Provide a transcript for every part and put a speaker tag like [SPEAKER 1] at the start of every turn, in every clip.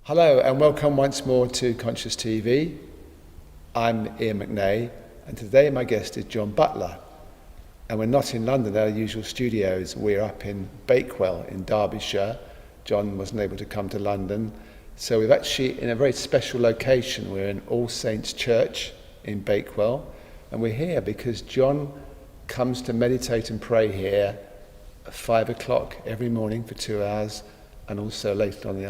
[SPEAKER 1] Hello and welcome once more to Conscious TV. I'm Iena MacNey and today my guest is John Batler. And we're not in London, our usual studios. We're up in Bakewell in Derbyshire. John wasn't able to come to London. So we're actually in a very special location. We're in All Saints Church in Bakewell. And we're here because John comes to meditate and pray here at 5 o'clock every morning for 2 hours. And also later on in the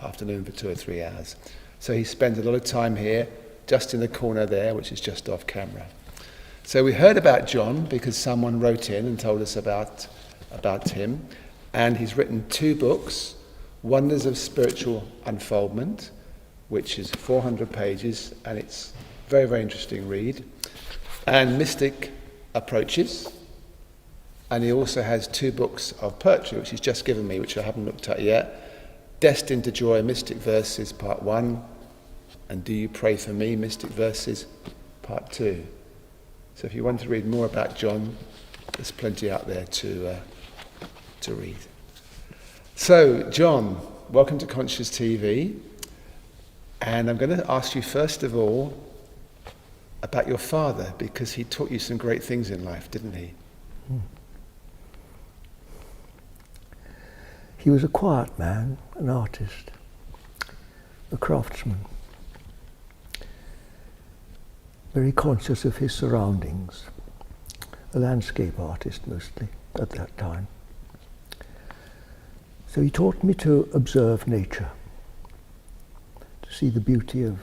[SPEAKER 1] afternoon for 2 or 3 hours. So he spends a lot of time here, just in the corner there, which is just off camera. So we heard about John because someone wrote in and told us about him. And he's written 2 books, Wonders of Spiritual Unfoldment, which is 400 pages, and it's a very, very interesting read. And Mystic Approaches. And he also has 2 books of poetry, which he's just given me, which I haven't looked at yet. Destined to Joy, Mystic Verses, Part 1. And Do You Pray For Me, Mystic Verses, Part 2. So if you want to read more about John, there's plenty out there to read. So, John, welcome to Conscious TV. And I'm going to ask you first of all about your father, because he taught you some great things in life, didn't he?
[SPEAKER 2] He was a quiet man, an artist, a craftsman, very conscious of his surroundings, a landscape artist mostly at that time. So he taught me to observe nature, to see the beauty of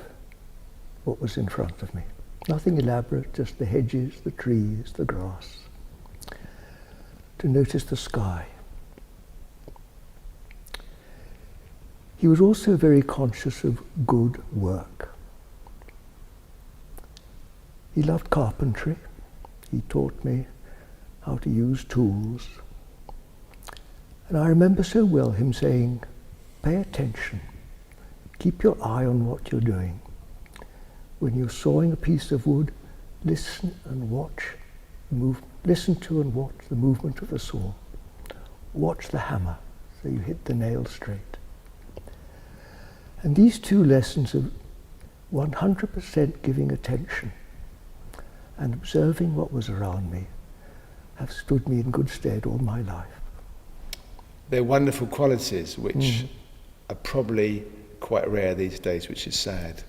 [SPEAKER 2] what was in front of me. Nothing elaborate, just the hedges, the trees, the grass. To notice the sky. He was also very conscious of good work. He loved carpentry. He taught me how to use tools. And I remember so well him saying, pay attention, keep your eye on what you're doing. When you're sawing a piece of wood, listen and watch listen to and watch the movement of the saw. Watch the hammer so you hit the nail straight. And these 2 lessons of 100% giving attention and observing what was around me have stood me in good stead all my life.
[SPEAKER 1] They're wonderful qualities which are probably quite rare these days, which is sad.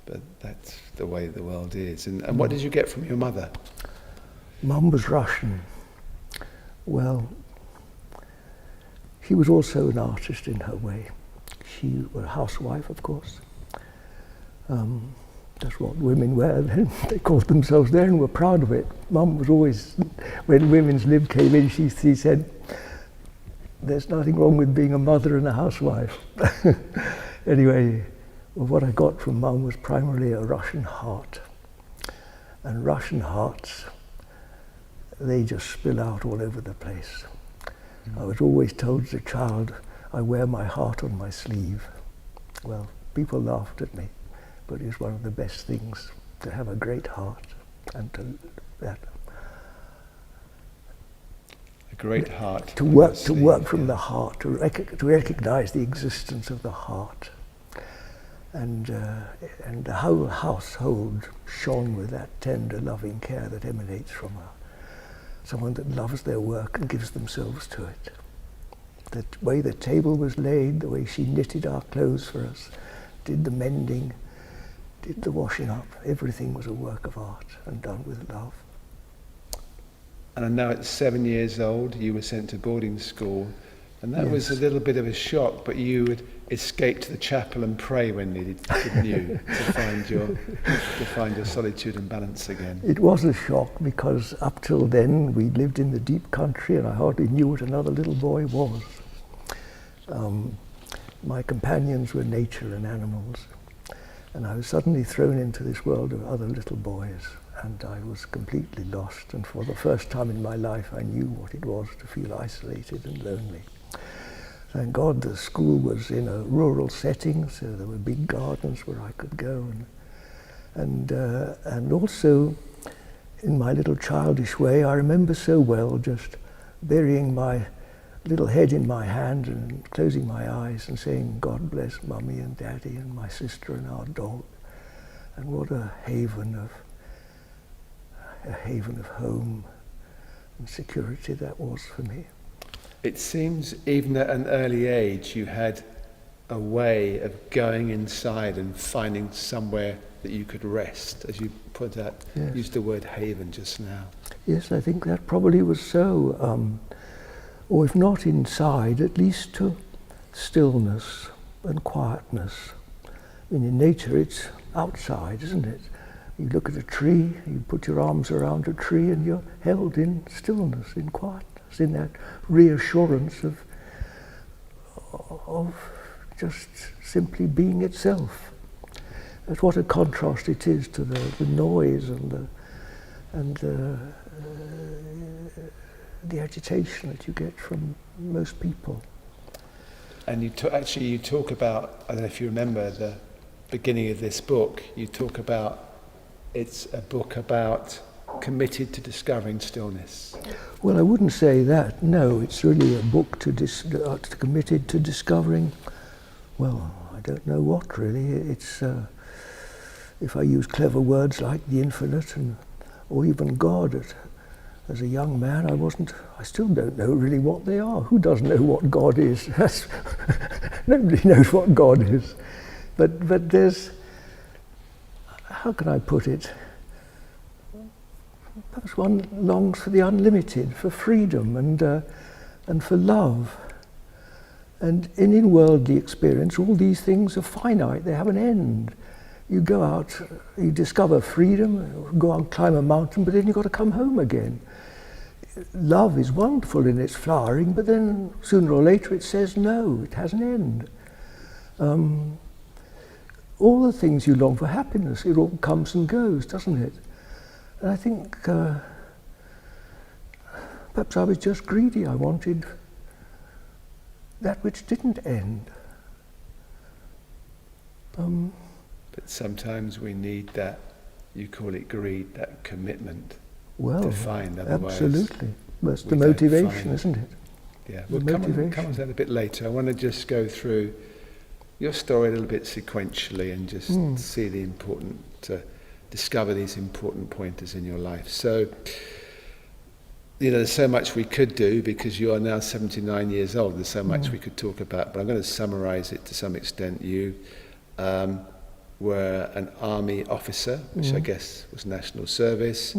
[SPEAKER 1] But that's the way the world is. And what did you get from your mother?
[SPEAKER 2] Mum was Russian. Well, she was also an artist in her way. She was a housewife, of course. That's what women were then. They called themselves there and were proud of it. Mum was always, when women's lib came in, she said, there's nothing wrong with being a mother and a housewife. Anyway, well, what I got from Mum was primarily a Russian heart. And Russian hearts, they just spill out all over the place. I was always told as a child, I wear my heart on my sleeve. Well, people laughed at me, but it's one of the best things to have a great heart and to that.
[SPEAKER 1] A great heart.
[SPEAKER 2] To work from the heart, to recognize the existence of the heart. And the whole household shone with that tender, loving care that emanates from someone that loves their work and gives themselves to it. The way the table was laid, the way she knitted our clothes for us, did the mending, did the washing up, everything was a work of art and done with love.
[SPEAKER 1] And I know at 7 years old you were sent to boarding school, and that was a little bit of a shock, but you would escape to the chapel and pray when needed, didn't you, to find your solitude and balance again.
[SPEAKER 2] It was a shock because up till then we lived in the deep country and I hardly knew what another little boy was. My companions were nature and animals, and I was suddenly thrown into this world of other little boys, and I was completely lost, and for the first time in my life I knew what it was to feel isolated and lonely. Thank God the school was in a rural setting, so there were big gardens where I could go, and also in my little childish way I remember so well just burying my little head in my hand and closing my eyes and saying, God bless Mummy and Daddy and my sister and our dog. And what a haven of home and security that was for me.
[SPEAKER 1] It seems even at an early age you had a way of going inside and finding somewhere that you could rest, as you put out,
[SPEAKER 2] Yes.
[SPEAKER 1] used the word haven just now.
[SPEAKER 2] Yes, I think that probably was so. Or if not inside, at least to stillness and quietness. I mean, in nature it's outside, isn't it? You look at a tree, you put your arms around a tree and you're held in stillness, in quietness, in that reassurance of just simply being itself. That's what a contrast it is to the noise and the agitation that you get from most people.
[SPEAKER 1] And you talk about, I don't know if you remember the beginning of this book, you talk about it's a book about committed to discovering stillness.
[SPEAKER 2] Well, I wouldn't say that. No, it's really a book committed to discovering, well, I don't know what really. It's, if I use clever words like the infinite or even God, as a young man, I still don't know really what they are. Who doesn't know what God is? Nobody knows what God is. But there's, how can I put it? Perhaps one longs for the unlimited, for freedom and for love. And in worldly experience, all these things are finite, they have an end. You go out, you discover freedom, go out and climb a mountain, but then you've got to come home again. Love is wonderful in its flowering, but then sooner or later it says no, it has an end. All the things you long for, happiness, it all comes and goes, doesn't it? And I think perhaps I was just greedy. I wanted that which didn't end.
[SPEAKER 1] But sometimes we need that, you call it greed, that commitment
[SPEAKER 2] Well,
[SPEAKER 1] to find, otherwise
[SPEAKER 2] absolutely. That's the
[SPEAKER 1] we don't
[SPEAKER 2] motivation,
[SPEAKER 1] find.
[SPEAKER 2] isn't it?
[SPEAKER 1] Yeah,
[SPEAKER 2] The
[SPEAKER 1] we'll come on
[SPEAKER 2] motivation.
[SPEAKER 1] to that a bit later. I want to just go through your story a little bit sequentially and just see the important, discover these important pointers in your life. So, there's so much we could do because you are now 79 years old. There's so much we could talk about, but I'm going to summarize it to some extent. You were an army officer, which I guess was national service,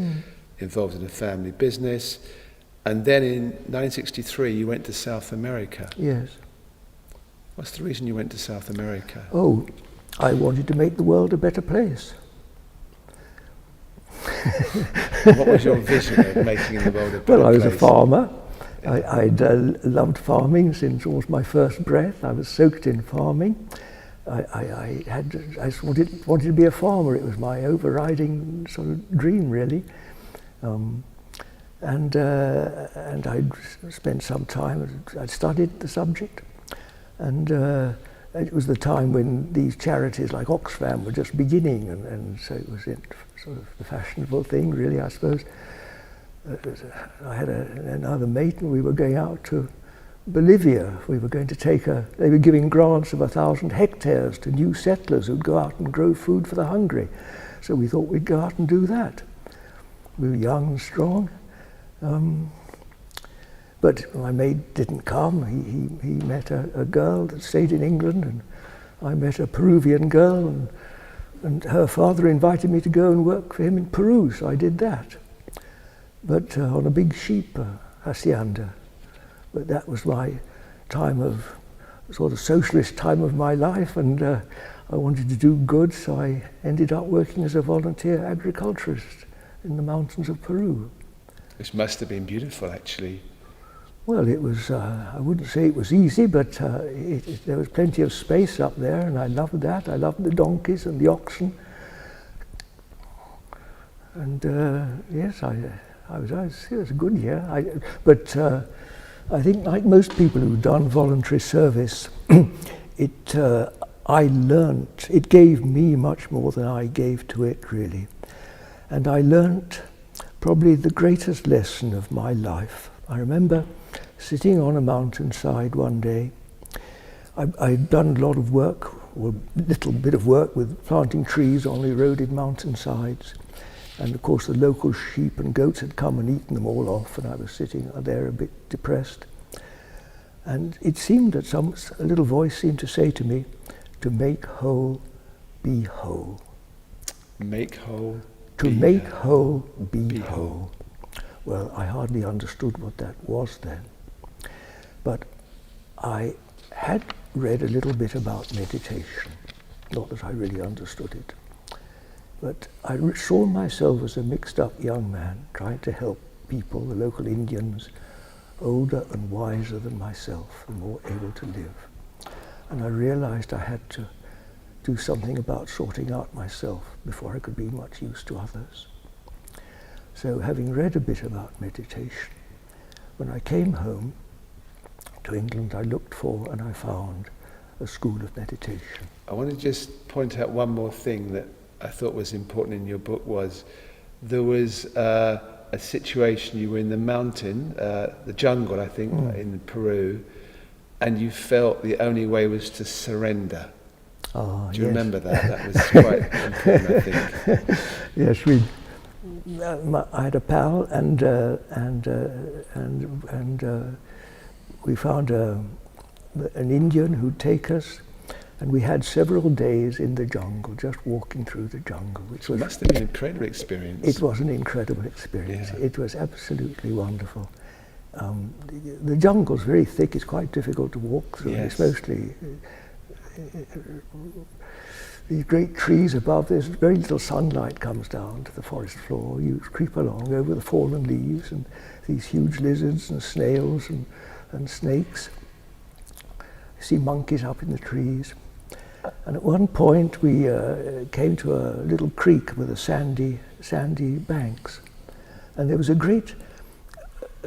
[SPEAKER 1] involved in a family business, and then in 1963 you went to South America.
[SPEAKER 2] Yes.
[SPEAKER 1] What's the reason you went to South America?
[SPEAKER 2] Oh, I wanted to make the world a better place.
[SPEAKER 1] What was your vision of making the world a better place?
[SPEAKER 2] Well, I was a farmer. I'd loved farming since almost my first breath. I was soaked in farming. I just wanted to be a farmer. It was my overriding sort of dream, really. And I'd spent some time. I'd studied the subject, and it was the time when these charities like Oxfam were just beginning, and so it was sort of the fashionable thing, really, I suppose. I had another mate, and we were going out to Bolivia. We were going to they were giving grants of 1,000 hectares to new settlers who'd go out and grow food for the hungry. So we thought we'd go out and do that. We were young and strong. But my mate didn't come. He met a girl that stayed in England, and I met a Peruvian girl, and her father invited me to go and work for him in Peru, so I did that. But on a big sheep hacienda. But that was my time of, sort of socialist time of my life, and I wanted to do good, so I ended up working as a volunteer agriculturist in the mountains of Peru.
[SPEAKER 1] Which must have been beautiful, actually.
[SPEAKER 2] Well, it was, I wouldn't say it was easy, but there was plenty of space up there, and I loved that. I loved the donkeys and the oxen. And yes, it was a good year. But I think, like most people who've done voluntary service, I learnt, it gave me much more than I gave to it, really. And I learnt probably the greatest lesson of my life. I remember sitting on a mountainside one day. I'd done a lot of work, or a little bit of work with planting trees on eroded mountainsides. And of course the local sheep and goats had come and eaten them all off, and I was sitting there a bit depressed. And it seemed that a little voice seemed to say to me, to make whole, be whole.
[SPEAKER 1] Make whole.
[SPEAKER 2] To make whole, be whole. Well, I hardly understood what that was then. But I had read a little bit about meditation. Not that I really understood it. But I saw myself as a mixed up young man trying to help people, the local Indians, older and wiser than myself and more able to live. And I realized I had to do something about sorting out myself before I could be much use to others. So having read a bit about meditation, when I came home to England, I looked for and I found a school of meditation.
[SPEAKER 1] I want to just point out one more thing that I thought was important in your book. Was there was a situation, you were in the mountain, the jungle I think, in Peru, and you felt the only way was to surrender.
[SPEAKER 2] Oh,
[SPEAKER 1] Do you
[SPEAKER 2] yes.
[SPEAKER 1] remember that? That was quite important, I think.
[SPEAKER 2] Yes, I had a pal, and we found an Indian who'd take us, and we had several days in the jungle, just walking through the jungle. Which
[SPEAKER 1] It must have been an incredible experience.
[SPEAKER 2] It was an incredible experience.
[SPEAKER 1] Yeah.
[SPEAKER 2] It was absolutely wonderful. The jungle's very thick. It's quite difficult to walk through.
[SPEAKER 1] Yes.
[SPEAKER 2] It's mostly these great trees above. There's very little sunlight comes down to the forest floor. You creep along over the fallen leaves and these huge lizards and snails and snakes. You see monkeys up in the trees. And at one point we came to a little creek with a sandy banks. And there was a great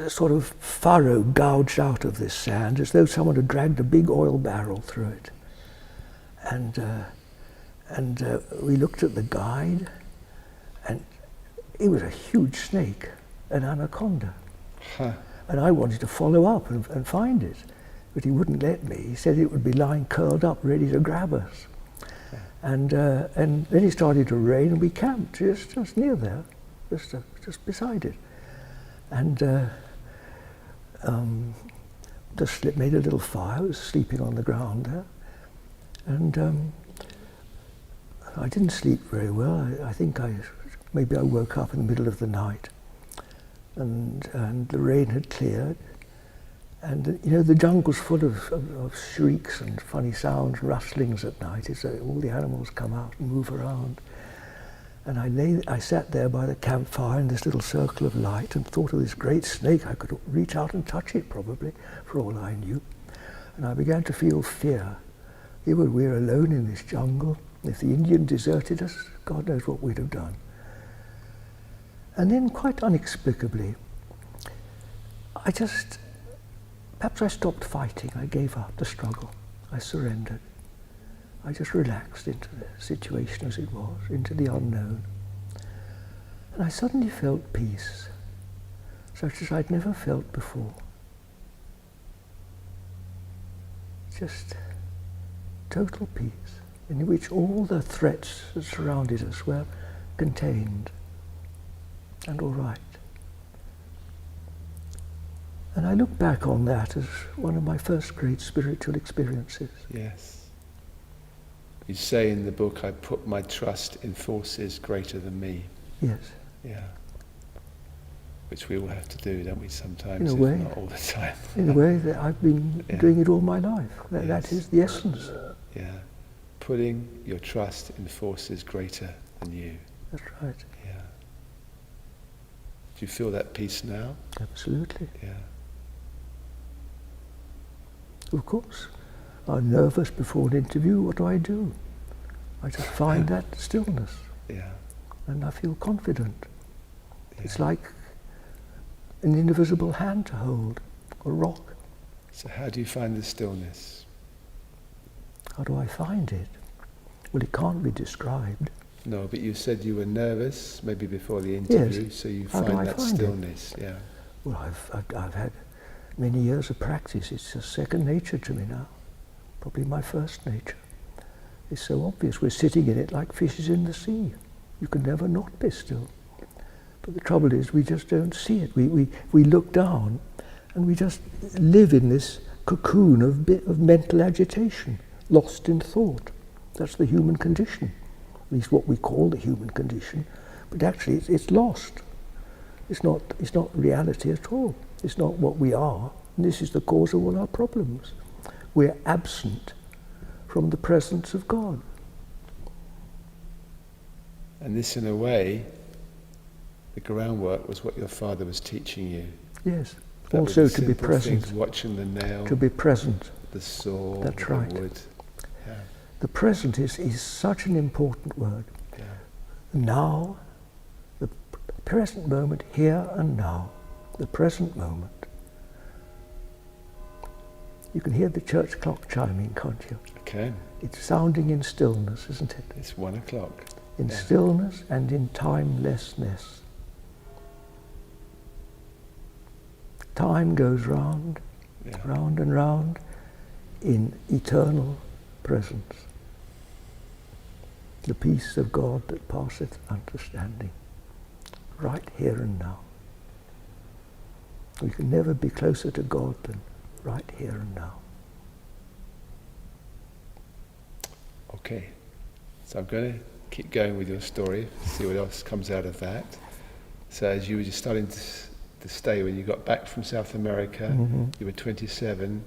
[SPEAKER 2] sort of furrow gouged out of this sand, as though someone had dragged a big oil barrel through it. And we looked at the guide, and it was a huge snake, an anaconda.
[SPEAKER 1] Huh.
[SPEAKER 2] And I wanted to follow up and find it, but he wouldn't let me. He said it would be lying curled up, ready to grab us.
[SPEAKER 1] Yeah.
[SPEAKER 2] And then it started to rain, and we camped just near there, just beside it. And just made a little fire. I was sleeping on the ground there. And I didn't sleep very well. I think maybe I woke up in the middle of the night, and the rain had cleared, and you know the jungle's full of shrieks and funny sounds, rustlings at night. It's all the animals come out and move around, and I sat there by the campfire in this little circle of light and thought of this great snake. I could reach out and touch it probably, for all I knew, and I began to feel fear. Here we were alone in this jungle. If the Indian deserted us, God knows what we'd have done. And then quite inexplicably, perhaps I stopped fighting. I gave up the struggle. I surrendered. I just relaxed into the situation as it was, into the unknown. And I suddenly felt peace, such as I'd never felt before. Just total peace, in which all the threats that surrounded us were contained and all right. And I look back on that as one of my first great spiritual experiences.
[SPEAKER 1] Yes. You say in the book, I put my trust in forces greater than me.
[SPEAKER 2] Yes.
[SPEAKER 1] Yeah. Which we all have to do, don't we, sometimes,
[SPEAKER 2] in a
[SPEAKER 1] if
[SPEAKER 2] way,
[SPEAKER 1] not all the time.
[SPEAKER 2] In a way that I've been doing it all my life. That is the essence.
[SPEAKER 1] Yeah. Putting your trust in forces greater than you.
[SPEAKER 2] That's right.
[SPEAKER 1] Yeah. Do you feel that peace now?
[SPEAKER 2] Absolutely.
[SPEAKER 1] Yeah.
[SPEAKER 2] Of course. I'm nervous before an interview. What do? I just find that stillness.
[SPEAKER 1] Yeah.
[SPEAKER 2] And I feel confident.
[SPEAKER 1] Yeah.
[SPEAKER 2] It's like an invisible hand to hold, a rock.
[SPEAKER 1] So how do you find the stillness?
[SPEAKER 2] How do I find it? Well, it can't be described.
[SPEAKER 1] No, but you said you were nervous, maybe before the interview,
[SPEAKER 2] Yes.
[SPEAKER 1] so you
[SPEAKER 2] How do
[SPEAKER 1] find
[SPEAKER 2] I
[SPEAKER 1] that
[SPEAKER 2] find it?
[SPEAKER 1] stillness. Yeah.
[SPEAKER 2] Well, I've had many years of practice, it's a second nature to me now. Probably my first nature. It's so obvious. We're sitting in it like fishes in the sea. You can never not be still. But the trouble is we just don't see it. We look down and we just live in this cocoon of mental agitation, lost in thought. That's the human condition, at least what we call the human condition. But actually it's lost. It's not reality at all. It's not what we are. And this is the cause of all our problems. We're absent from the presence of God.
[SPEAKER 1] And this, in a way, the groundwork was what your father was teaching you.
[SPEAKER 2] Yes.
[SPEAKER 1] That
[SPEAKER 2] Also to be present.
[SPEAKER 1] Things, watching the nail.
[SPEAKER 2] To be present.
[SPEAKER 1] The saw.
[SPEAKER 2] That's right.
[SPEAKER 1] The wood. Yeah.
[SPEAKER 2] The present is such an important word.
[SPEAKER 1] Yeah.
[SPEAKER 2] Now, the present moment, here and now. The present moment. You can hear the church clock chiming, can't you?
[SPEAKER 1] I can.
[SPEAKER 2] It's sounding in stillness, isn't it?
[SPEAKER 1] It's 1 o'clock.
[SPEAKER 2] In stillness and in timelessness. Time goes round, round and round, in eternal presence. The peace of God that passeth understanding. Right here and now. We can never be closer to God than right here and now.
[SPEAKER 1] Okay, so I'm going to keep going with your story, see what else comes out of that. So as you were just starting to stay, when you got back from South America, you were 27,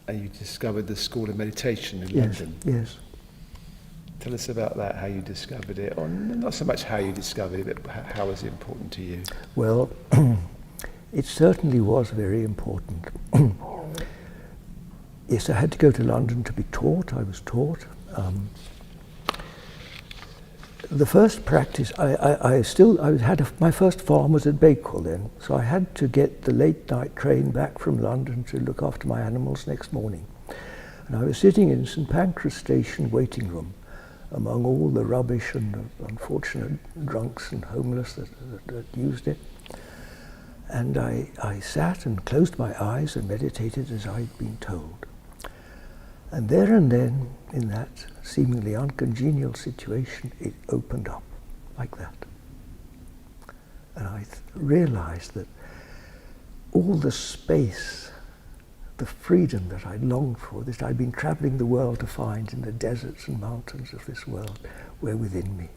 [SPEAKER 1] and you discovered the School of Meditation in London.
[SPEAKER 2] Yes.
[SPEAKER 1] Tell us about that, how you discovered it, or not so much how you discovered it, but how was it important to you?
[SPEAKER 2] Well, it certainly was very important. Yes, I had to go to London to be taught. I was taught. The first practice, my first farm was at Bakewell then, so I had to get the late night train back from London to look after my animals next morning. And I was sitting in St Pancras Station waiting room among all the rubbish and unfortunate drunks and homeless that used it. And I sat and closed my eyes and meditated as I'd been told. And there and then, in that seemingly uncongenial situation, it opened up like that. And I realized that all the space, the freedom that I longed for, that I'd been traveling the world to find in the deserts and mountains of this world, were within me.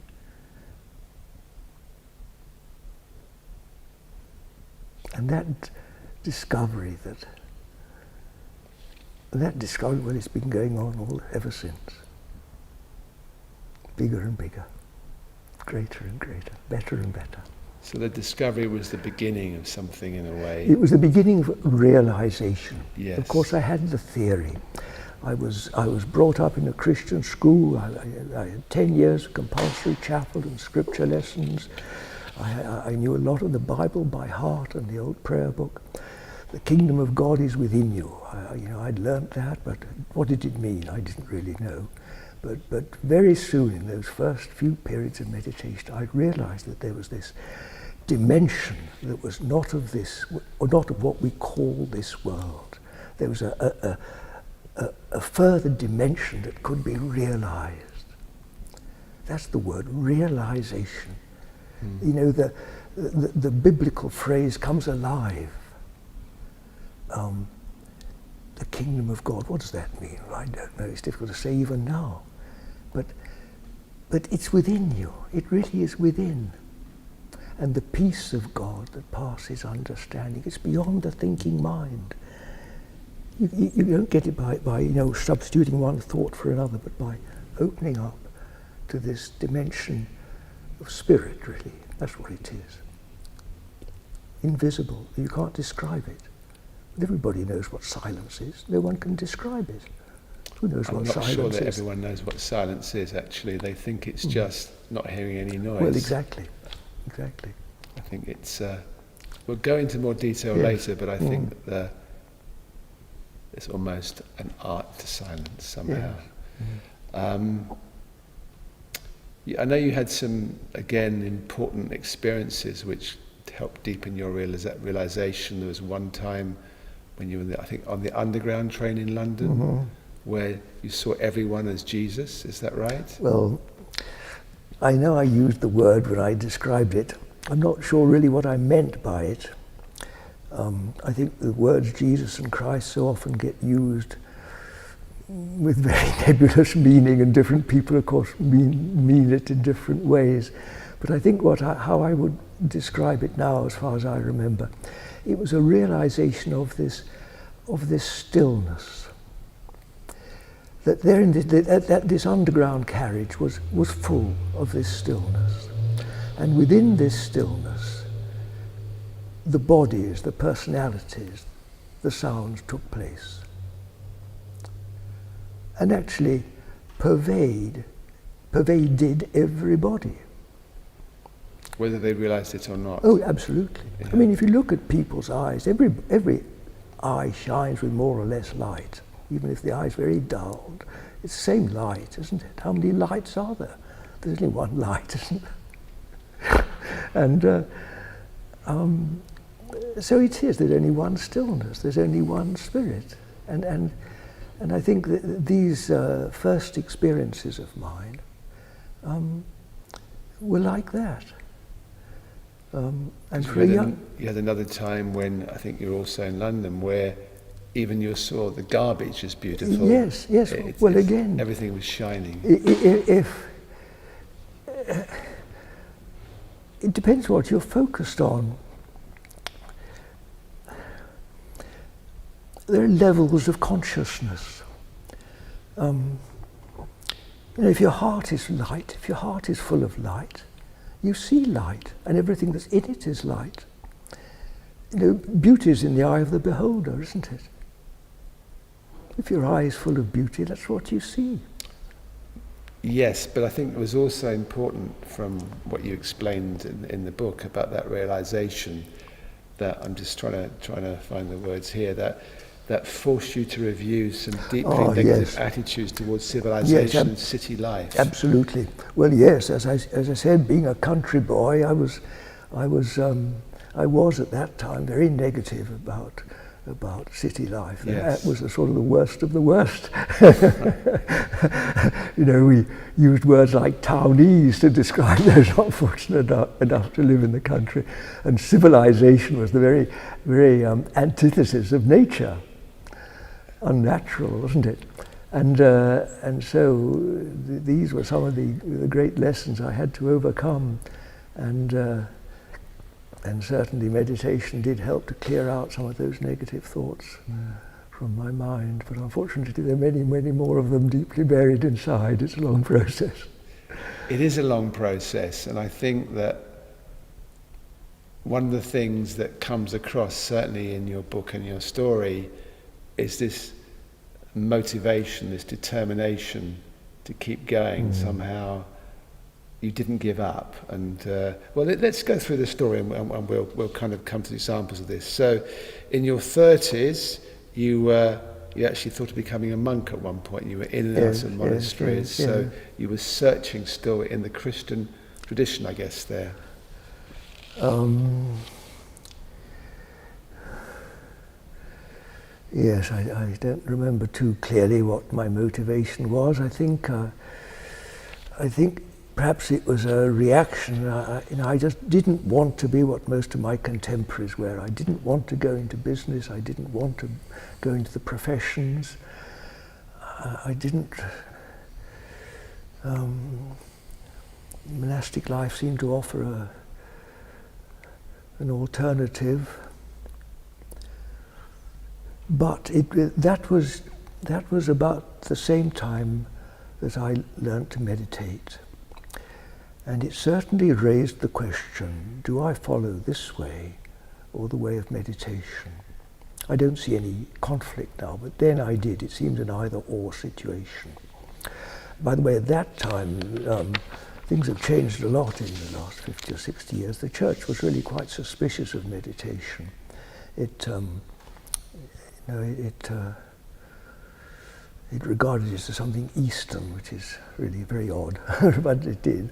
[SPEAKER 2] And that discovery, well, it's been going on ever since. Bigger and bigger, greater and greater, better and better.
[SPEAKER 1] So the discovery was the beginning of something in a way.
[SPEAKER 2] It was the beginning of realization.
[SPEAKER 1] Yes.
[SPEAKER 2] Of course, I had the theory. I was brought up in a Christian school. I had 10 years of compulsory chapel and scripture lessons. I knew a lot of the Bible by heart and the old prayer book. The kingdom of God is within you. I'd learnt that, but what did it mean? I didn't really know. But very soon, in those first few periods of meditation, I realized that there was this dimension that was not of this, or not of what we call this world. There was a further dimension that could be realized. That's the word, realization. You know, the biblical phrase comes alive. The kingdom of God, what does that mean? I don't know, it's difficult to say even now. But it's within you, it really is within. And the peace of God that passes understanding, it's beyond the thinking mind. You don't get it by substituting one thought for another, but by opening up to this dimension of spirit, really. That's what it is. Invisible, you can't describe it. But everybody knows what silence is. No one can describe it. Who knows what silence is?
[SPEAKER 1] I'm not sure that everyone knows what silence is, actually. They think it's just not hearing any noise.
[SPEAKER 2] Well, exactly.
[SPEAKER 1] I think it's... we'll go into more detail later, but I think that it's almost an art to silence somehow. I know you had some, again, important experiences which helped deepen your realization. There was one time when you were, I think, on the underground train in London, where you saw everyone as Jesus. Is that right?
[SPEAKER 2] Well, I know I used the word when I described it. I'm not sure really what I meant by it. I think the words Jesus and Christ so often get used with very nebulous meaning, and different people, of course, mean it in different ways. But I think how I would describe it now, as far as I remember, it was a realization of this stillness. That this underground carriage was full of this stillness, and within this stillness, the bodies, the personalities, the sounds took place, and actually pervaded everybody.
[SPEAKER 1] Whether they realized it or not.
[SPEAKER 2] Oh, absolutely.
[SPEAKER 1] Yeah.
[SPEAKER 2] I mean, if you look at people's eyes, every eye shines with more or less light. Even if the eye is very dulled, it's the same light, isn't it? How many lights are there? There's only one light, isn't there? And so it is. There's only one stillness. There's only one spirit. And I think that these first experiences of mine were like that. And for
[SPEAKER 1] you had another time when I think you were also in London, where even you saw the garbage is beautiful.
[SPEAKER 2] Yes. Well, again,
[SPEAKER 1] everything was shining.
[SPEAKER 2] If it depends what you're focused on. There are levels of consciousness. If your heart is light, if your heart is full of light, you see light, and everything that's in it is light. Beauty is in the eye of the beholder, isn't it? If your eye is full of beauty, that's what you see.
[SPEAKER 1] Yes, but I think it was also important from what you explained in the book about that realization that I'm just trying to find the words here, that forced you to review some deeply negative attitudes towards civilization and city life.
[SPEAKER 2] Absolutely. Well, yes, as I said, being a country boy, I was at that time very negative about city life.
[SPEAKER 1] Yes.
[SPEAKER 2] That was the sort of the worst of the worst. We used words like townies to describe those not fortunate enough to live in the country, and civilization was the very, very antithesis of nature. Unnatural, wasn't it? And so these were some of the great lessons I had to overcome, and certainly meditation did help to clear out some of those negative thoughts from my mind. But unfortunately, there are many, many more of them deeply buried inside. It's a long process.
[SPEAKER 1] It is a long process, and I think that one of the things that comes across, certainly in your book and your story, is this motivation, this determination to keep going. Somehow you didn't give up. And let's go through the story, and we'll kind of come to examples of this. So in your 30s, you actually thought of becoming a monk at one point. You were in and out of monasteries, so you were searching still in the Christian tradition, I guess, there.
[SPEAKER 2] Yes, I don't remember too clearly what my motivation was. I think perhaps it was a reaction. I just didn't want to be what most of my contemporaries were. I didn't want to go into business. I didn't want to go into the professions. I didn't. Monastic life seemed to offer an alternative. But that was about the same time that I learnt to meditate. And it certainly raised the question, do I follow this way or the way of meditation? I don't see any conflict now, but then I did. It seemed an either-or situation. By the way, at that time, things have changed a lot in the last 50 or 60 years. The church was really quite suspicious of meditation. It regarded it as something Eastern, which is really very odd, but it did.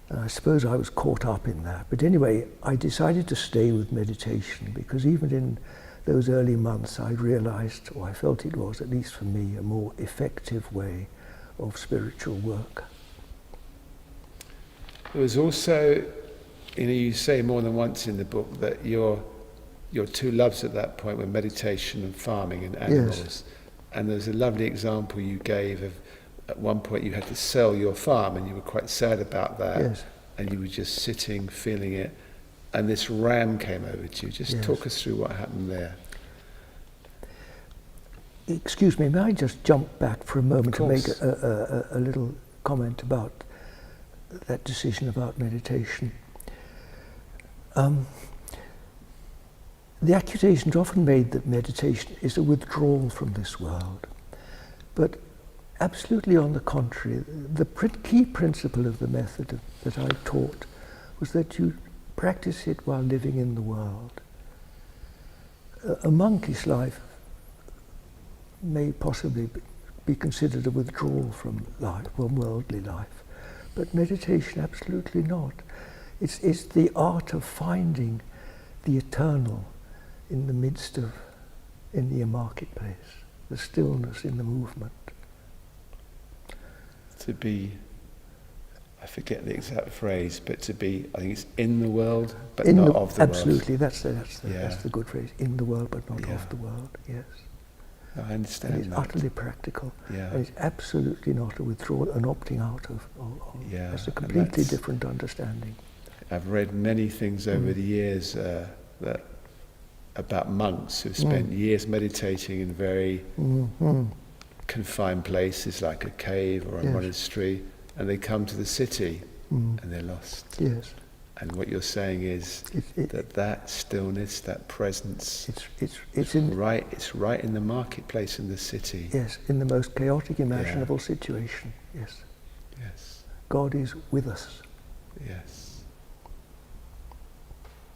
[SPEAKER 2] And I suppose I was caught up in that. But anyway, I decided to stay with meditation because even in those early months I realized, or I felt it was, at least for me, a more effective way of spiritual work.
[SPEAKER 1] There was also, you say more than once in the book that your two loves at that point were meditation and farming and animals.
[SPEAKER 2] Yes.
[SPEAKER 1] And there's a lovely example you gave of, at one point you had to sell your farm and you were quite sad about that.
[SPEAKER 2] Yes.
[SPEAKER 1] And you were just sitting, feeling it. And this ram came over to you. Just talk us through what happened there.
[SPEAKER 2] Excuse me, may I just jump back for a moment to make a little comment about that decision about meditation? The accusation is often made that meditation is a withdrawal from this world. But absolutely on the contrary, the key principle of the method that I taught was that you practice it while living in the world. A monkey's life may possibly be considered a withdrawal from life, from worldly life, but meditation absolutely not. It's the art of finding the eternal in the midst of, in the marketplace, the stillness in the movement.
[SPEAKER 1] To be, I forget the exact phrase, but to be, I think it's in the world, but not of the
[SPEAKER 2] absolutely,
[SPEAKER 1] world.
[SPEAKER 2] Absolutely, that's the good phrase. In the world, but not of the world, yes.
[SPEAKER 1] I understand
[SPEAKER 2] and it's
[SPEAKER 1] that.
[SPEAKER 2] utterly practical.
[SPEAKER 1] Yeah.
[SPEAKER 2] And it's absolutely not a withdrawal, an opting out of that's a completely different understanding.
[SPEAKER 1] I've read many things over the years that about monks who've spent years meditating in very confined places like a cave or a monastery, and they come to the city and they're lost.
[SPEAKER 2] Yes.
[SPEAKER 1] And what you're saying is that stillness, that presence, it's right in the marketplace in the city.
[SPEAKER 2] Yes, in the most chaotic imaginable situation. Yes.
[SPEAKER 1] Yes.
[SPEAKER 2] God is with us.
[SPEAKER 1] Yes.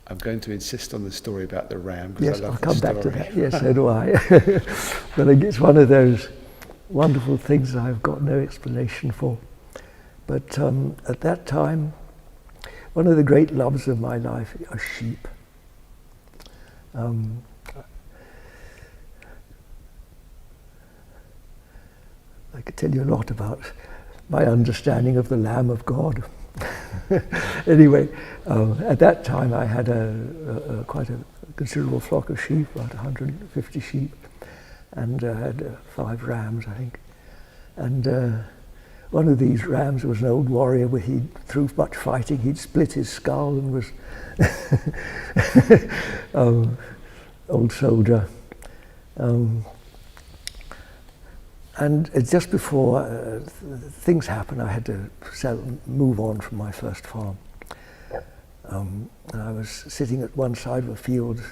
[SPEAKER 1] I'm going to insist on the story about the ram.
[SPEAKER 2] Yes,
[SPEAKER 1] I love
[SPEAKER 2] I'll come
[SPEAKER 1] the
[SPEAKER 2] back
[SPEAKER 1] story.
[SPEAKER 2] to that. Yes, so do I. But I think it's one of those wonderful things I've got no explanation for. But at that time, one of the great loves of my life are sheep. I could tell you a lot about my understanding of the Lamb of God. Anyway, at that time I had quite a considerable flock of sheep, about 150 sheep, and I had 5 rams, I think. And one of these rams was an old warrior where through much fighting, he'd split his skull and was old soldier. And just before things happened, I had to move on from my first farm. And I was sitting at one side of a field.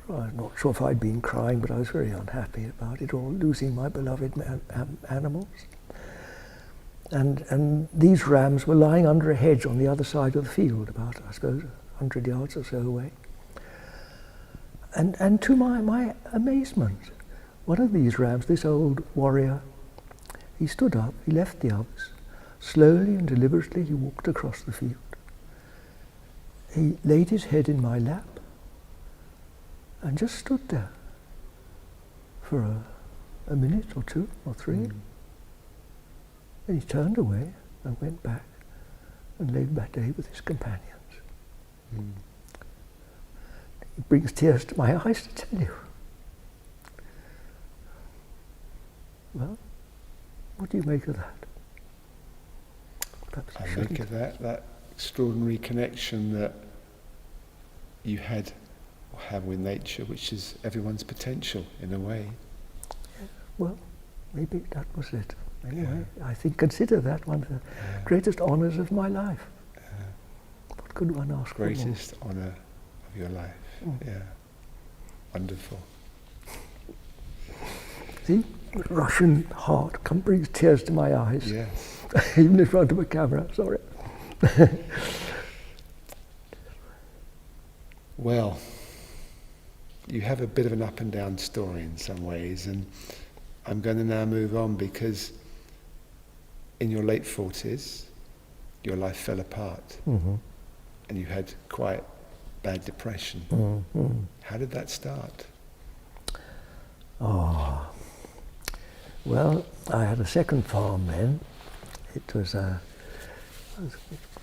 [SPEAKER 2] I'm not sure if I'd been crying, but I was very unhappy about it all, losing my beloved animals. And these rams were lying under a hedge on the other side of the field, about, I suppose, 100 yards or so away. And to my amazement, one of these rams, this old warrior, he stood up, he left the others. Slowly and deliberately he walked across the field. He laid his head in my lap and just stood there for a minute or 2 or 3. Then he turned away and went back and laid that day with his companions. It brings tears to my eyes to tell you. Well, what do you make of that?
[SPEAKER 1] I make of that extraordinary connection that you had or have with nature, which is everyone's potential in a way.
[SPEAKER 2] Yeah, well, maybe that was it. Anyway, I think consider that one of the greatest honours of my life. What could one ask for more?
[SPEAKER 1] Greatest honour of your life. Yeah. Wonderful.
[SPEAKER 2] See? Russian heart brings tears to my eyes.
[SPEAKER 1] Yes.
[SPEAKER 2] Even in front of a camera, sorry.
[SPEAKER 1] Well, you have a bit of an up and down story in some ways, and I'm going to now move on because in your late 40s, your life fell apart, and you had quite bad depression. How did that start?
[SPEAKER 2] Oh, well, I had a second farm then. It was a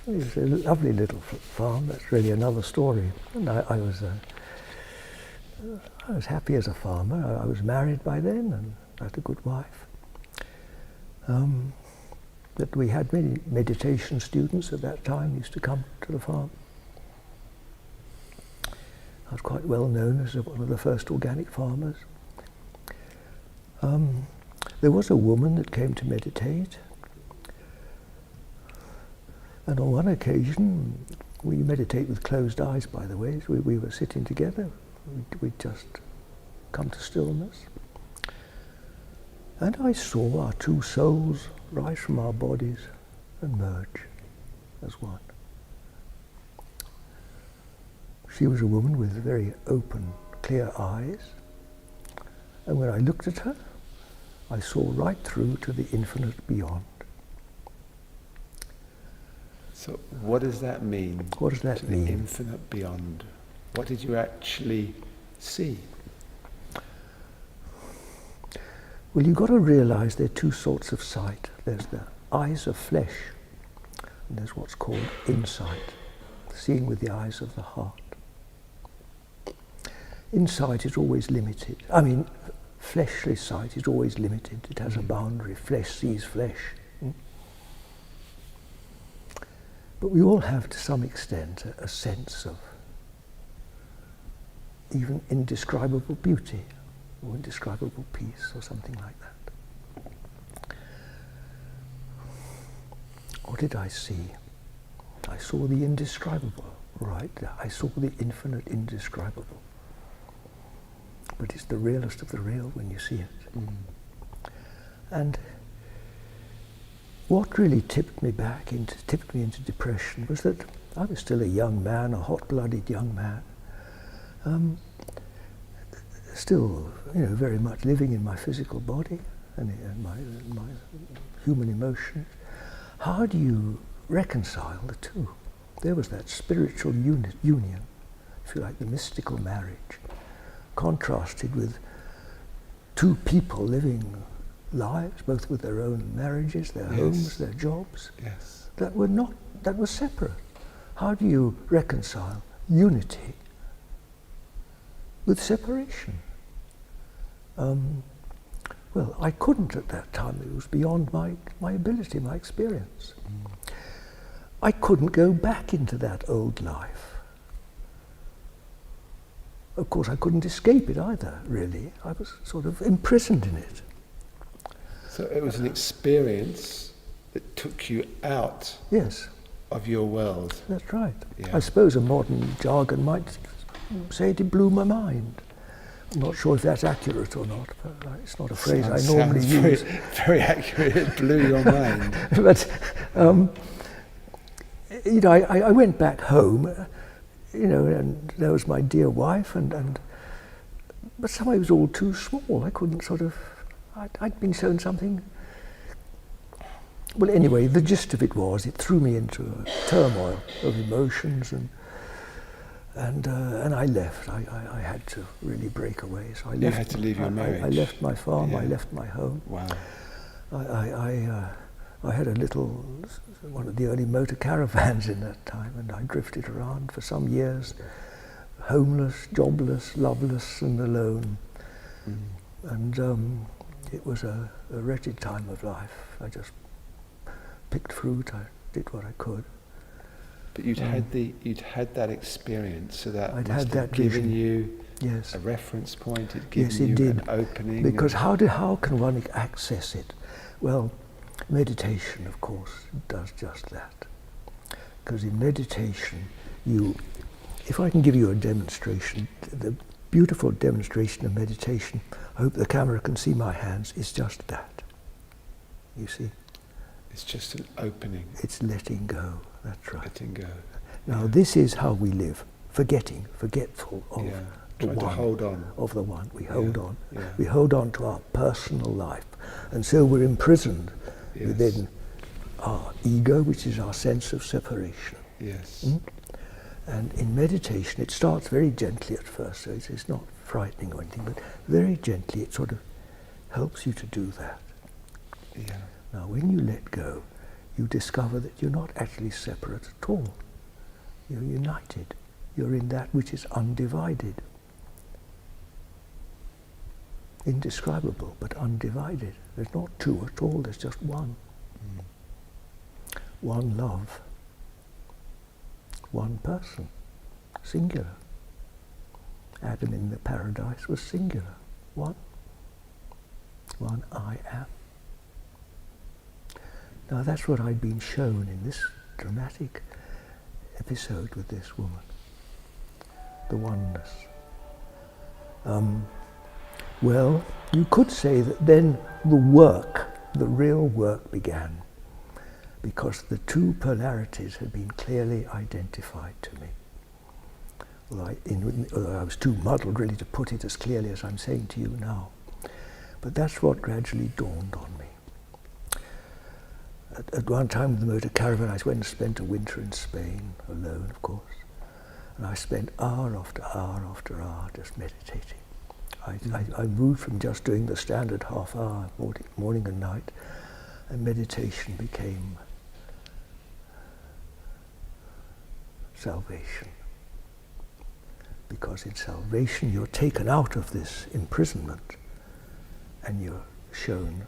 [SPEAKER 2] lovely little farm. That's really another story. And I was happy as a farmer. I was married by then and had a good wife. But we had many meditation students at that time used to come to the farm. I was quite well known as one of the first organic farmers. There was a woman that came to meditate, and on one occasion, we meditate with closed eyes, by the way, so we were sitting together, we'd just come to stillness, and I saw our two souls rise from our bodies and merge as one. She was a woman with very open, clear eyes, and when I looked at her, I saw right through to the infinite beyond.
[SPEAKER 1] So what does that mean?
[SPEAKER 2] What does that mean?
[SPEAKER 1] The infinite beyond. What did you actually see?
[SPEAKER 2] Well, you've got to realize there are two sorts of sight. There's the eyes of flesh, and there's what's called insight, seeing with the eyes of the heart. Insight is always limited. I mean, fleshly sight is always limited. It has a boundary. Flesh sees flesh. But we all have, to some extent, a sense of even indescribable beauty or indescribable peace or something like that. What did I see? I saw the indescribable, right? I saw the infinite indescribable. But it's the realest of the real when you see it. And what really tipped me into depression was that I was still a young man, a hot-blooded young man, still, very much living in my physical body and my human emotions. How do you reconcile the two? There was that spiritual union, if you like, the mystical marriage, contrasted with two people living lives, both with their own marriages, their homes, their jobs, that were separate. How do you reconcile unity with separation? Well, I couldn't at that time. It was beyond my ability, my experience. I couldn't go back into that old life. Of course, I couldn't escape it either, really. I was sort of imprisoned in it.
[SPEAKER 1] So it was an experience that took you out of your world.
[SPEAKER 2] That's right.
[SPEAKER 1] Yeah.
[SPEAKER 2] I suppose a modern jargon might say it blew my mind. I'm not sure if that's accurate or not, but it's not a phrase I normally use.
[SPEAKER 1] Very accurate, it blew your mind.
[SPEAKER 2] But, I went back home, and there was my dear wife, but somehow it was all too small. I couldn't I'd been shown something. Well, anyway, the gist of it was, it threw me into a turmoil of emotions, and I left. I had to really break away. So I left.
[SPEAKER 1] You had to leave your marriage.
[SPEAKER 2] I left my farm. I left my home.
[SPEAKER 1] Wow.
[SPEAKER 2] I had one of the early motor caravans in that time, and I drifted around for some years, homeless, jobless, loveless, and alone. And it was a wretched time of life. I just picked fruit. I did what I could.
[SPEAKER 1] But you'd had that experience, so that
[SPEAKER 2] I'd
[SPEAKER 1] must
[SPEAKER 2] had
[SPEAKER 1] have
[SPEAKER 2] that
[SPEAKER 1] given
[SPEAKER 2] vision.
[SPEAKER 1] you
[SPEAKER 2] Yes.
[SPEAKER 1] a reference point. It
[SPEAKER 2] Yes,
[SPEAKER 1] given
[SPEAKER 2] it
[SPEAKER 1] you
[SPEAKER 2] did.
[SPEAKER 1] an opening.
[SPEAKER 2] Because how can one access it? Well, meditation, of course, does just that. Because in meditation, if I can give you a demonstration, the beautiful demonstration of meditation, I hope the camera can see my hands, is just that. You see?
[SPEAKER 1] It's just an opening.
[SPEAKER 2] It's letting go, that's right.
[SPEAKER 1] Letting go.
[SPEAKER 2] Now this is how we live, forgetful of the
[SPEAKER 1] Trying
[SPEAKER 2] one.
[SPEAKER 1] to hold on.
[SPEAKER 2] Of the one, we hold on.
[SPEAKER 1] Yeah.
[SPEAKER 2] We hold on to our personal life. And so we're imprisoned within our ego, which is our sense of separation.
[SPEAKER 1] Yes.
[SPEAKER 2] And in meditation, it starts very gently at first, so it's not frightening or anything, but very gently it sort of helps you to do that.
[SPEAKER 1] Yeah.
[SPEAKER 2] Now, when you let go, you discover that you're not actually separate at all. You're united. You're in that which is undivided. Indescribable, but undivided. There's not two at all, there's just one. One love. One person. Singular. Adam in the paradise was singular. One. One I am. Now that's what I'd been shown in this dramatic episode with this woman. The oneness. Well, you could say that then the work, the real work began, because the two polarities had been clearly identified to me. Although I was too muddled really to put it as clearly as I'm saying to you now. But that's what gradually dawned on me. At one time with the motor caravan, I went and spent a winter in Spain, alone of course. And I spent hour after hour after hour just meditating. I moved from just doing the standard half hour, morning and night, and meditation became salvation. Because in salvation you're taken out of this imprisonment and you're shown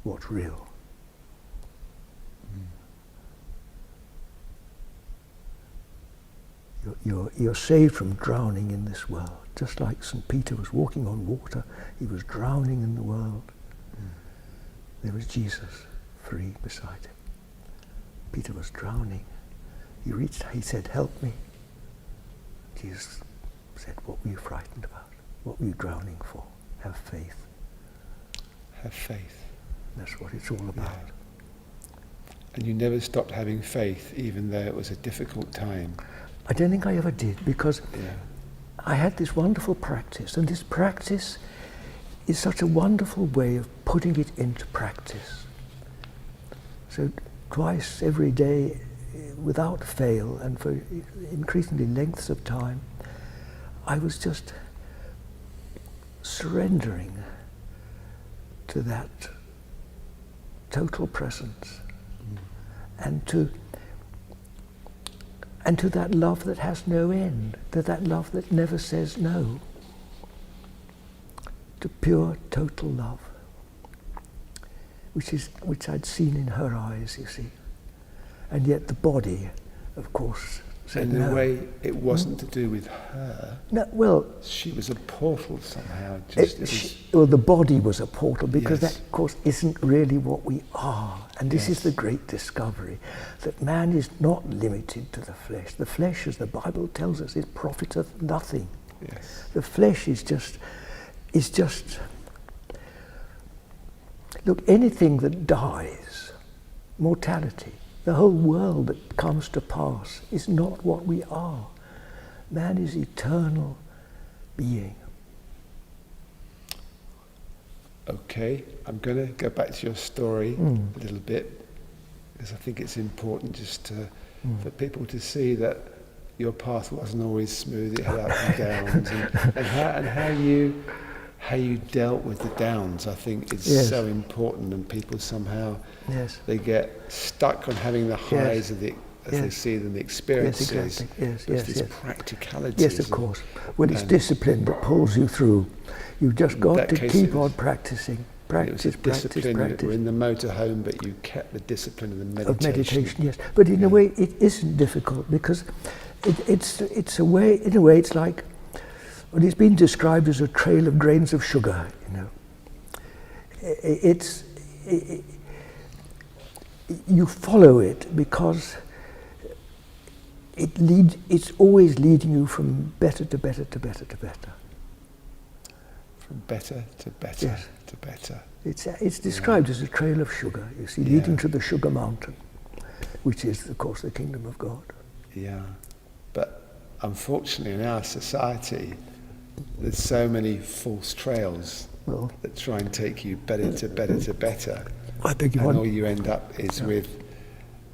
[SPEAKER 2] what's real. You're saved from drowning in this world. Just like St. Peter was walking on water, he was drowning in the world. There was Jesus free beside him. Peter was drowning. He said, "Help me." Jesus said, "What were you frightened about? What were you drowning for? Have faith."
[SPEAKER 1] Have faith.
[SPEAKER 2] That's what it's all about.
[SPEAKER 1] Yeah. And you never stopped having faith, even though it was a difficult time.
[SPEAKER 2] I don't think I ever did, because
[SPEAKER 1] Yeah.
[SPEAKER 2] I had this wonderful practice, and this practice is such a wonderful way of putting it into practice. So twice every day, without fail, and for increasingly lengths of time, I was just surrendering to that total presence, and to that love that has no end, to that love that never says no, to pure total love, which I'd seen in her eyes, you see, and yet the body, of course, said no.
[SPEAKER 1] In a way, it wasn't to do with her.
[SPEAKER 2] No, well,
[SPEAKER 1] she was a portal somehow.
[SPEAKER 2] The body was a portal, because
[SPEAKER 1] Yes.
[SPEAKER 2] that, of course, isn't really what we are. And this is the great discovery, that man is not limited to the flesh. The flesh, as the Bible tells us, it profiteth nothing.
[SPEAKER 1] Yes.
[SPEAKER 2] The flesh is just. Look, anything that dies, mortality, the whole world that comes to pass is not what we are. Man is eternal being.
[SPEAKER 1] Okay, I'm going to go back to your story a little bit, because I think it's important just for people to see that your path wasn't always smooth; it had ups and downs, and how you dealt with the downs. I think is so important, and people somehow they get stuck on having the highs of the. As they see them, the experiences.
[SPEAKER 2] Yes, exactly. Yes,
[SPEAKER 1] these practicalities.
[SPEAKER 2] Yes, of course. When it's discipline that pulls you through, you've just got to keep on practicing. Practice.
[SPEAKER 1] You were in the motorhome, but you kept the discipline of the meditation.
[SPEAKER 2] Of meditation, yes. But in a way, it isn't difficult, because it's a way. In a way, it's like, well, it's been described as a trail of grains of sugar. You follow it because it's always leading you from better to better to better to better.
[SPEAKER 1] From better to better to better.
[SPEAKER 2] It's described as a trail of sugar, you see, leading to the sugar mountain, which is, of course, the kingdom of God.
[SPEAKER 1] Yeah, but unfortunately in our society, there's so many false trails that try and take you better to better to better.
[SPEAKER 2] I beg your
[SPEAKER 1] and
[SPEAKER 2] pardon?
[SPEAKER 1] all you end up is with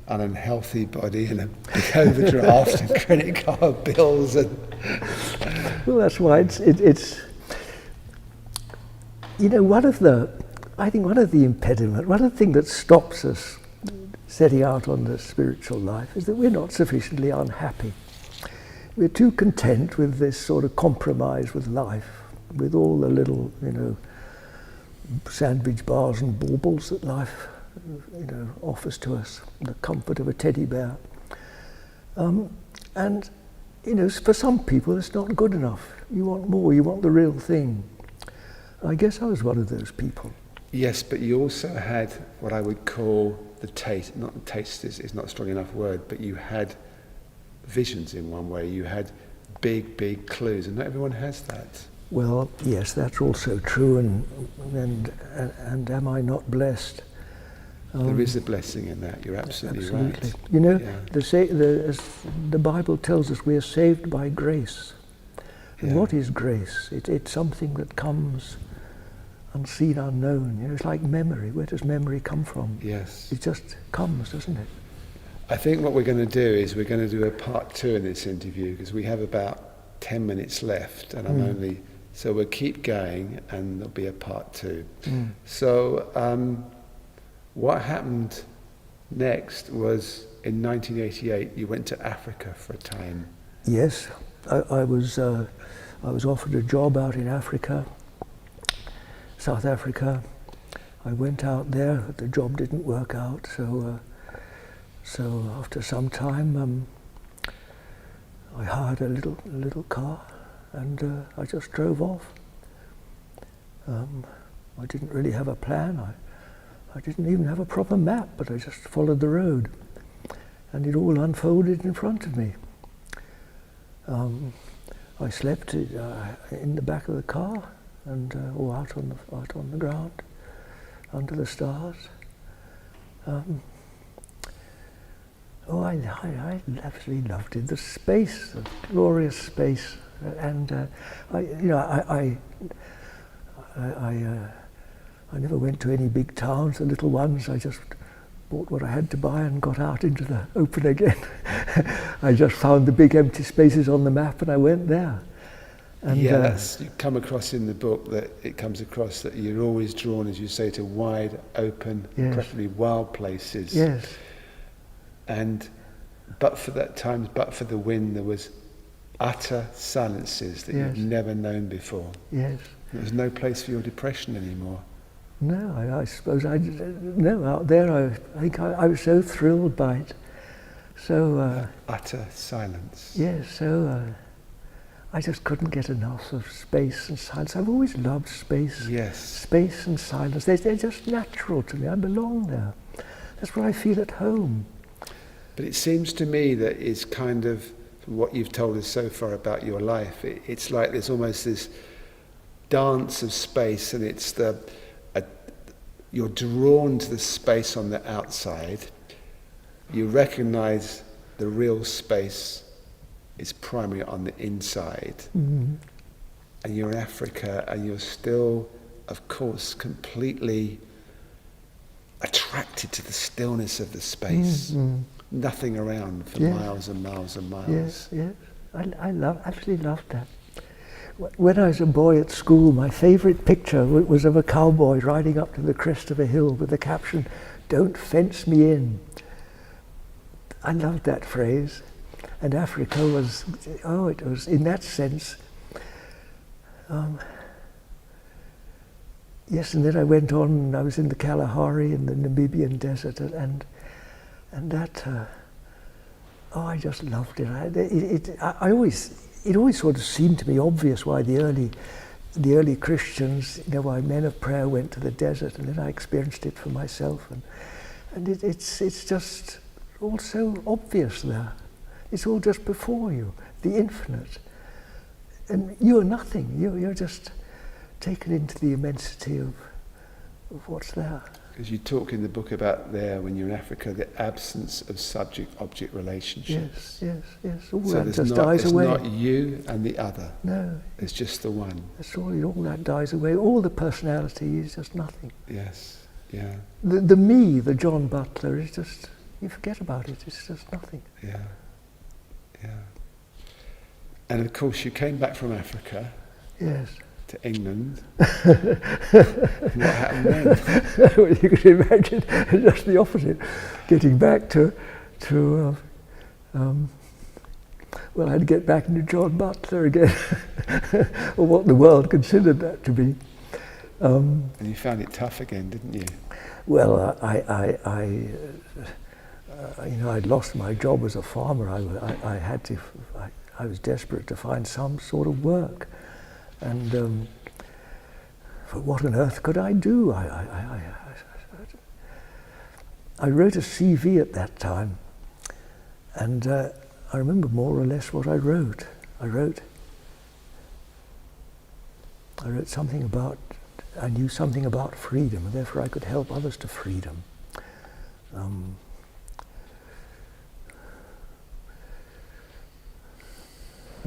[SPEAKER 1] an unhealthy body and a big overdraft and credit card bills and...
[SPEAKER 2] Well, that's why it's you know, one of the impediments, one of the things that stops us setting out on the spiritual life is that we're not sufficiently unhappy. We're too content with this sort of compromise with life, with all the little, you know, sandwich bars and baubles that life, you know, offers to us, the comfort of a teddy bear. And, you know, for some people it's not good enough. You want more, you want the real thing. I guess I was one of those people.
[SPEAKER 1] Yes, but you also had what I would call the taste, not the taste is not a strong enough word, but you had visions in one way. You had big clues, and not everyone has that.
[SPEAKER 2] Well, yes, that's also true, and am I not blessed?
[SPEAKER 1] There is a blessing in that. You're absolutely right.
[SPEAKER 2] You know,
[SPEAKER 1] yeah.
[SPEAKER 2] as the Bible tells us, we are saved by grace. And
[SPEAKER 1] Yeah.
[SPEAKER 2] what is grace? It's something that comes unseen, unknown. You know, it's like memory. Where does memory come from?
[SPEAKER 1] Yes.
[SPEAKER 2] It just comes, doesn't it?
[SPEAKER 1] I think what we're going to do is we're going to do a part 2 in this interview because we have about 10 minutes left, and so we'll keep going, and there'll be a part 2. So what happened next was in 1988 you went to Africa for a time.
[SPEAKER 2] Yes, I was offered a job out in Africa, South Africa. I went out there, but the job didn't work out. So after some time, I hired a little car, and I just drove off. I didn't really have a plan. I didn't even have a proper map, but I just followed the road, and it all unfolded in front of me. I slept in the back of the car, or out on the ground, under the stars. I absolutely loved it. The space, the glorious space, and I never went to any big towns, the little ones. I just bought what I had to buy and got out into the open again. I just found the big empty spaces on the map and I went there. And
[SPEAKER 1] yes, you come across in the book that it comes across that you're always drawn, as you say, to wide open,
[SPEAKER 2] yes.
[SPEAKER 1] preferably wild places.
[SPEAKER 2] Yes.
[SPEAKER 1] And but for that time, but for the wind, there was utter silences that
[SPEAKER 2] yes.
[SPEAKER 1] you'd never known before.
[SPEAKER 2] Yes.
[SPEAKER 1] There was no place for your depression anymore.
[SPEAKER 2] No, I suppose no, out there I think I was so thrilled by it. So
[SPEAKER 1] utter silence.
[SPEAKER 2] Yes, so I just couldn't get enough of space and silence. I've always loved space.
[SPEAKER 1] Yes.
[SPEAKER 2] Space and silence. They're just natural to me. I belong there. That's where I feel at home.
[SPEAKER 1] But it seems to me that is kind of what you've told us so far about your life. It's like there's almost this dance of space, and it's you're drawn to the space on the outside. You recognise the real space is primarily on the inside.
[SPEAKER 2] Mm-hmm.
[SPEAKER 1] And you're in Africa, and you're still, of course, completely attracted to the stillness of the space. Mm-hmm. Nothing around for
[SPEAKER 2] yes.
[SPEAKER 1] miles and miles and miles.
[SPEAKER 2] Yes, yes. I absolutely loved that. When I was a boy at school, my favourite picture was of a cowboy riding up to the crest of a hill with the caption, "Don't fence me in." I loved that phrase. And Africa was, it was in that sense. Yes, and then I went on, and I was in the Kalahari in the Namibian desert, and that, I just loved it. It always sort of seemed to me obvious why the early Christians, why men of prayer went to the desert, and then I experienced it for myself, and it's just all so obvious there. It's all just before you, the infinite, and you're nothing. You're just taken into the immensity of what's there.
[SPEAKER 1] Because you talk in the book about there, when you're in Africa, the absence of subject-object relationships.
[SPEAKER 2] Yes. All
[SPEAKER 1] so
[SPEAKER 2] that just dies away.
[SPEAKER 1] It's not you and the other.
[SPEAKER 2] No.
[SPEAKER 1] It's just the one.
[SPEAKER 2] That's all that dies away. All the personality is just nothing.
[SPEAKER 1] Yes, yeah.
[SPEAKER 2] The me, the John Batler, is just You forget about it. It's just nothing.
[SPEAKER 1] Yeah. Yeah. And of course, you came back from Africa.
[SPEAKER 2] Yes.
[SPEAKER 1] To England. What happened then?
[SPEAKER 2] Well, you can imagine just the opposite. Getting back to well, I had to get back into John Batler again, or what the world considered that to be.
[SPEAKER 1] And you found it tough again, didn't you?
[SPEAKER 2] Well, I'd lost my job as a farmer. I was desperate to find some sort of work, and but what on earth could I do? I wrote a CV at that time, and I remember more or less what I wrote. I wrote something about, I knew something about freedom, and therefore I could help others to freedom. And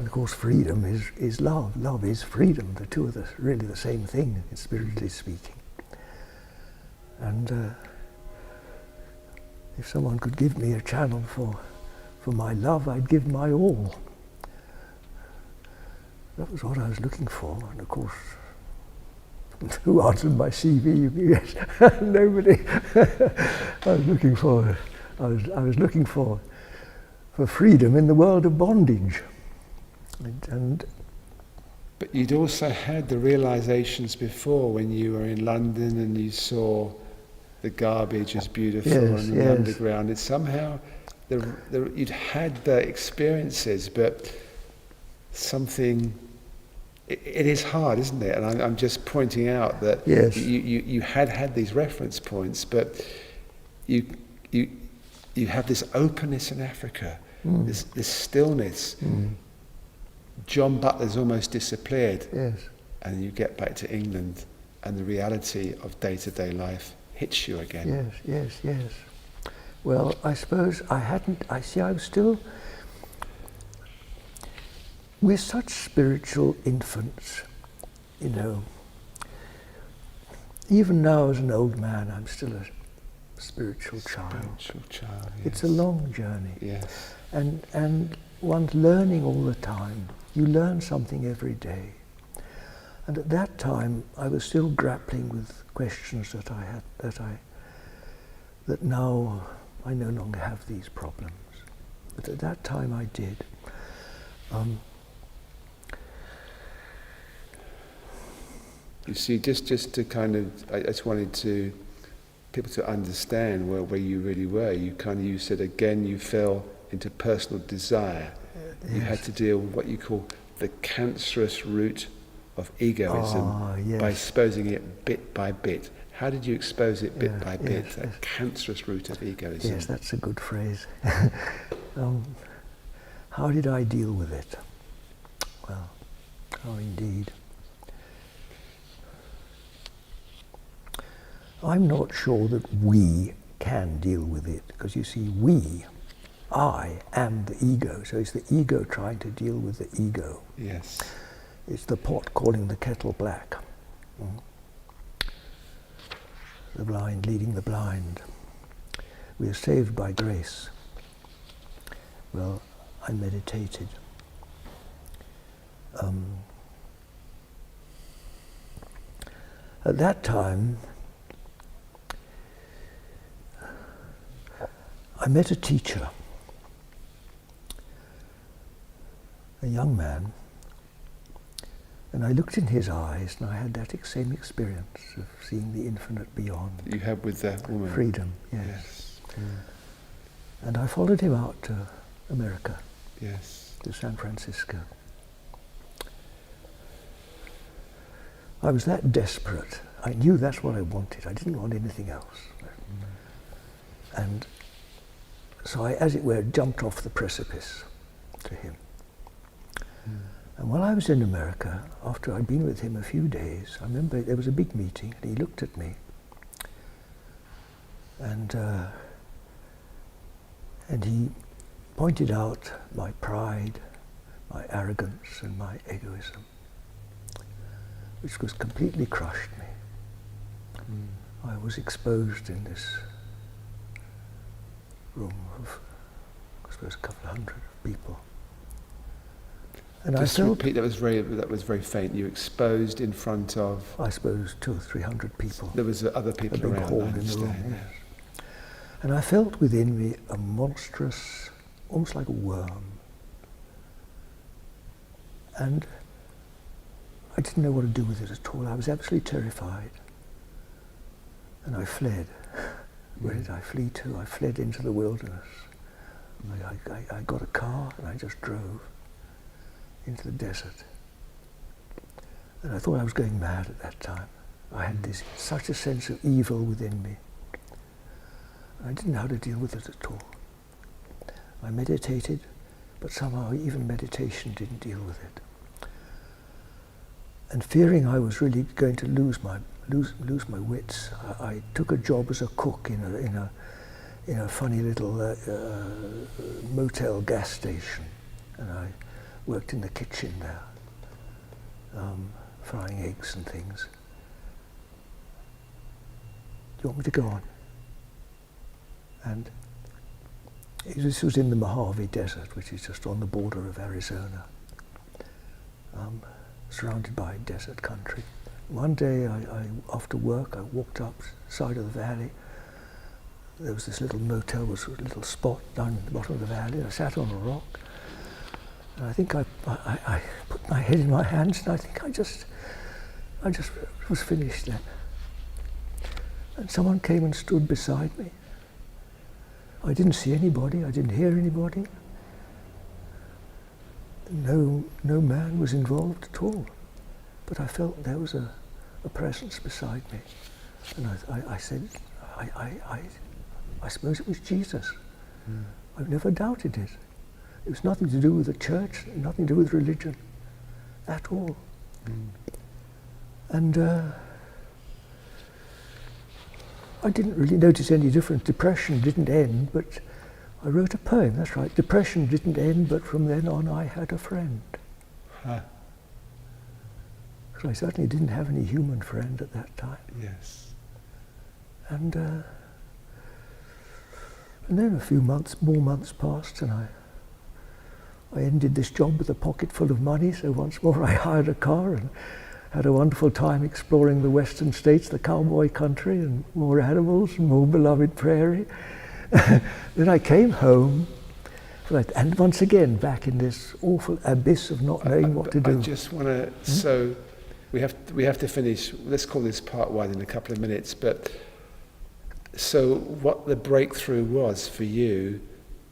[SPEAKER 2] of course freedom is love. Love is freedom. The two are really the same thing, spiritually speaking. And if someone could give me a channel for my love, I'd give my all. That was what I was looking for, and of course, who answered my CV? Yes, nobody. I was looking for freedom in the world of bondage, and.
[SPEAKER 1] But you'd also had the realizations before when you were in London and you saw the garbage as beautiful and the underground. It's somehow you'd had the experiences, but something. It is hard, isn't it? And I'm just pointing out that you had these reference points, but you have this openness in Africa, this stillness. John Butler's almost disappeared, and you get back to England, and the reality of day-to-day life hits you again.
[SPEAKER 2] Yes. Well, I suppose I was still. We're such spiritual infants, you know. Even now as an old man, I'm still a spiritual child.
[SPEAKER 1] Spiritual child, yes.
[SPEAKER 2] It's a long journey.
[SPEAKER 1] Yes.
[SPEAKER 2] And one's learning all the time. You learn something every day. And at that time, I was still grappling with questions that I had, that now I no longer have these problems. But at that time I did.
[SPEAKER 1] You see, just to kind of, I just wanted people to understand where you really were. You said again you fell into personal desire. You had to deal with what you call the cancerous root of egoism by exposing it bit by bit. How did you expose it bit by bit, that cancerous root of egoism?
[SPEAKER 2] Yes, that's a good phrase. How did I deal with it? Well, indeed. I'm not sure that we can deal with it, because you see, I am the ego, so it's the ego trying to deal with the ego.
[SPEAKER 1] Yes.
[SPEAKER 2] It's the pot calling the kettle black. The blind leading the blind. We are saved by grace. Well, I meditated. At that time, I met a teacher, a young man, and I looked in his eyes and I had that same experience of seeing the infinite beyond.
[SPEAKER 1] You had with that woman?
[SPEAKER 2] Freedom, yes. And I followed him out to America, to San Francisco. I was that desperate. I knew that's what I wanted. I didn't want anything else. And so I, as it were, jumped off the precipice to him. And while I was in America, after I'd been with him a few days, I remember there was a big meeting, and he looked at me, and he pointed out my pride, my arrogance, and my egoism, which was completely crushed me. I was exposed in this room of, I suppose, a couple of hundred people. And
[SPEAKER 1] Just
[SPEAKER 2] I felt,
[SPEAKER 1] repeat, that was very faint. You exposed in front of...
[SPEAKER 2] I suppose, 200 or 300 people.
[SPEAKER 1] There was other people
[SPEAKER 2] a big
[SPEAKER 1] around,
[SPEAKER 2] hall
[SPEAKER 1] I
[SPEAKER 2] in the room,
[SPEAKER 1] understand.
[SPEAKER 2] yes. And I felt within me a monstrous, almost like a worm. And I didn't know what to do with it at all. I was absolutely terrified. And I fled. Where did I flee to? I fled into the wilderness. I got a car and I just drove into the desert. And I thought I was going mad at that time. I had such a sense of evil within me. I didn't know how to deal with it at all. I meditated, but somehow even meditation didn't deal with it. And fearing I was really going to lose my wits, I took a job as a cook in a funny little motel gas station, and I worked in the kitchen there, frying eggs and things. Do you want me to go on? And this was in the Mojave Desert, which is just on the border of Arizona, surrounded by desert country. One day, after work, I walked up the side of the valley. There was this little motel, was a little spot down in the bottom of the valley. I sat on a rock, and I think I put my head in my hands, and I think I just was finished then. And someone came and stood beside me. I didn't see anybody, I didn't hear anybody. No man was involved at all. But I felt there was a presence beside me. And I said, I suppose it was Jesus. I've never doubted it. It was nothing to do with the church, nothing to do with religion at all. And I didn't really notice any difference. Depression didn't end, but I wrote a poem, that's right. Depression didn't end, but from then on I had a friend.
[SPEAKER 1] Huh.
[SPEAKER 2] Because I certainly didn't have any human friend at that time.
[SPEAKER 1] Yes.
[SPEAKER 2] And then a few more months passed, and I ended this job with a pocket full of money, so once more I hired a car and had a wonderful time exploring the western states, the cowboy country, and more animals, and more beloved prairie. Then I came home, and once again back in this awful abyss of not knowing what to do.
[SPEAKER 1] I just want to, so we have to finish, let's call this part one in a couple of minutes, but so what the breakthrough was for you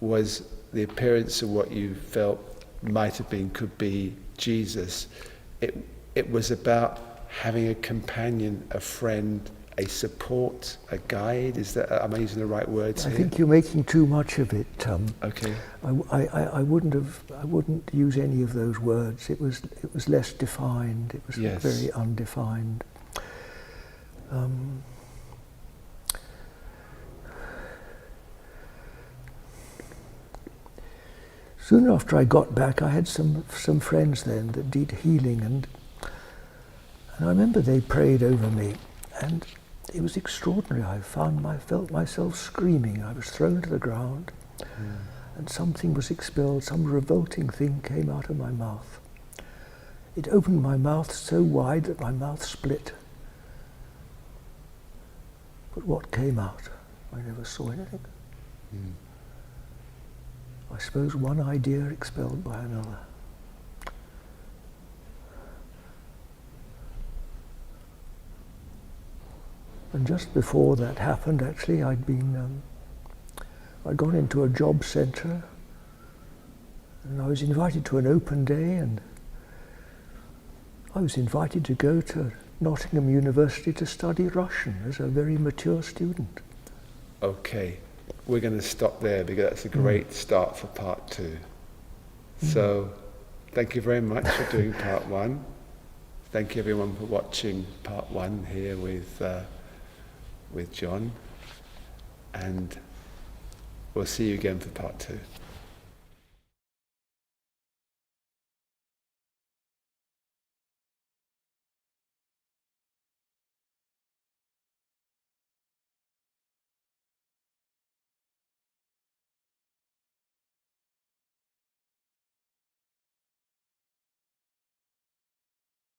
[SPEAKER 1] was the appearance of what you felt might have been, could be Jesus. It was about having a companion, a friend, a support, a guide. Is that, am I using the right words
[SPEAKER 2] I
[SPEAKER 1] here?
[SPEAKER 2] think you're making too much of it.
[SPEAKER 1] Okay.
[SPEAKER 2] I wouldn't use any of those words. It was less defined. It was
[SPEAKER 1] Yes.
[SPEAKER 2] very undefined. Soon after I got back, I had some friends then that did healing, and I remember they prayed over me, and it was extraordinary. I felt myself screaming. I was thrown to the ground, and something was expelled. Some revolting thing came out of my mouth. It opened my mouth so wide that my mouth split. But what came out? I never saw anything. I suppose one idea expelled by another. And just before that happened, actually, I'd gone into a job centre, and I was invited to an open day, and I was invited to go to Nottingham University to study Russian as a very mature student.
[SPEAKER 1] Okay, we're going to stop there because that's a great start for part two. So, thank you very much for doing part one. Thank you everyone for watching part one here with John, and we'll see you again for part two.